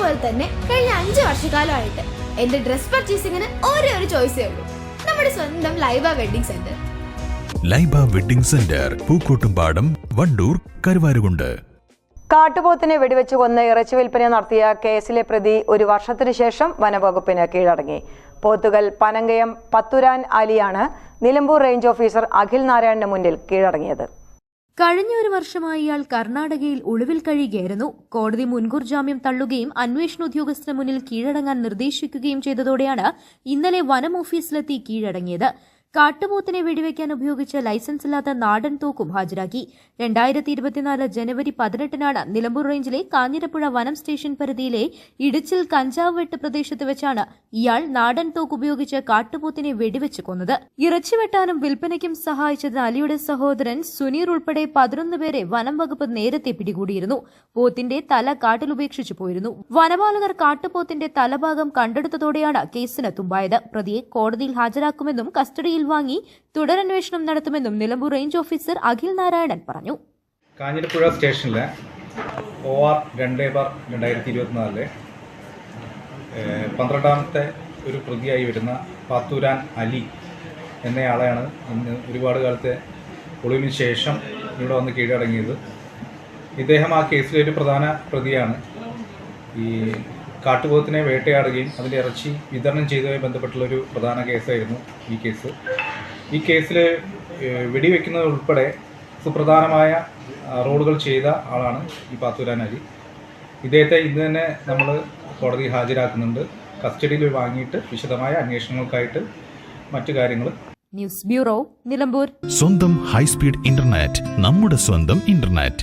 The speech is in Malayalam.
പോലെ തന്നെ കഴിഞ്ഞ 5 വർഷക്കാലമായിട്ട് എന്റെ ഡ്രസ് പർച്ചേസിംഗിന് ഒരേ ഒരു ചോയ്സേ ഉള്ളൂ, നമ്മുടെ സ്വന്തം Laiba wedding centre. Laiba wedding centre, Pookkottumpadam, Wandoor, Karuvarakundu. കാട്ടുപോത്തിനെ വെടിവെച്ച് കൊന്ന് ഇറച്ചി വിൽപ്പന നടത്തിയ കേസിലെ പ്രതി 1 വർഷത്തിനു ശേഷം വനവകുപ്പിന് കീഴടങ്ങി. പോത്തുകൽ പനങ്കയം പത്തുരാൻ അലിയാണ് നിലമ്പൂർ റേഞ്ച് ഓഫീസർ അഖിൽ നാരായണന് മുന്നിൽ കീഴടങ്ങിയത്. കഴിഞ്ഞ 1 വർഷമായി ഇയാൾ കർണാടകയിൽ ഒളിവിൽ കഴിയുകയായിരുന്നു. കോടതി മുൻകൂർ ജാമ്യം തള്ളുകയും അന്വേഷണ ഉദ്യോഗസ്ഥന് മുന്നിൽ കീഴടങ്ങാൻ നിർദ്ദേശിക്കുകയും ചെയ്തതോടെയാണ് ഇന്നലെ വനം ഓഫീസിലെത്തി കീഴടങ്ങിയത്. കാട്ടുപോത്തിനെ വെടിവെക്കാൻ ഉപയോഗിച്ച ലൈസൻസ് ഇല്ലാത്ത നാടൻ തോക്കും ഹാജരാക്കി. 2024 ജനുവരി 18-നാണ് നിലമ്പൂർ റേഞ്ചിലെ കാഞ്ഞിരപ്പുഴ വനം സ്റ്റേഷൻ പരിധിയിലെ ഇടിച്ചിൽ കഞ്ചാവ് വെട്ട് പ്രദേശത്ത് വെച്ചാണ് ഇയാൾ നാടൻ തോക്ക് ഉപയോഗിച്ച് കാട്ടുപോത്തിനെ വെടിവെച്ച് കൊന്നത്. ഇറച്ചി വെട്ടാനും വിൽപ്പനയ്ക്കും സഹായിച്ചതിന് അലിയുടെ സഹോദരൻ സുനീർ ഉൾപ്പെടെ 11 പേരെ വനം വകുപ്പ് നേരത്തെ പിടികൂടിയിരുന്നു. പോത്തിന്റെ തല കാട്ടിൽ ഉപേക്ഷിച്ചു പോയിരുന്നു. വനപാലകർ കാട്ടുപോത്തിന്റെ തലഭാഗം കണ്ടെടുത്തതോടെയാണ് കേസിന് തുമ്പായത്. പ്രതിയെ കോടതിയിൽ ഹാജരാക്കുമെന്നും കസ്റ്റഡിയിൽ വാങ്ങി തുടരന്വേഷണം നടത്തുമെന്നും നിലമ്പൂർ റേഞ്ച് ഓഫീസർ അഖിൽ നാരായണൻ പറഞ്ഞു. കാഞ്ഞിരപ്പുഴ സ്റ്റേഷനിലെ OR 2/2024 12ാമത്തെ ഒരു പ്രതിയായി വരുന്ന പത്തുരാൻ അലി എന്നയാളെയാണ് ഇന്ന് ഒരുപാട് കാലത്തെ ഒളിവിന് ശേഷം ഇവിടെ വന്ന് കീഴടങ്ങിയത്. ഇദ്ദേഹം ആ കേസിലെ ഒരു പ്രധാന പ്രതിയാണ്. ഈ കാട്ടുപോത്തിനെ വേട്ടയാടുകയും അതിൻ്റെ ഇറച്ചി വിതരണം ചെയ്തതുമായി ബന്ധപ്പെട്ടുള്ളൊരു പ്രധാന കേസായിരുന്നു ഈ കേസ്. ഈ കേസിൽ വെടിവെക്കുന്നത് ഉൾപ്പെടെ സുപ്രധാനമായ റോളുകൾ ചെയ്ത ആളാണ് ഈ പത്തുരാൻ അലി. ഇദ്ദേഹത്തെ ഇന്ന് തന്നെ നമ്മൾ കോടതി ഹാജരാക്കുന്നുണ്ട്. കസ്റ്റഡിയിൽ വാങ്ങിയിട്ട് വിശദമായ അന്വേഷണങ്ങൾക്കായിട്ട് മറ്റു കാര്യങ്ങൾ. News bureau, Nilambur. സ്വന്തം ഹൈസ്പീഡ് ഇന്റർനെറ്റ്, നമ്മുടെ സ്വന്തം ഇന്റർനെറ്റ്.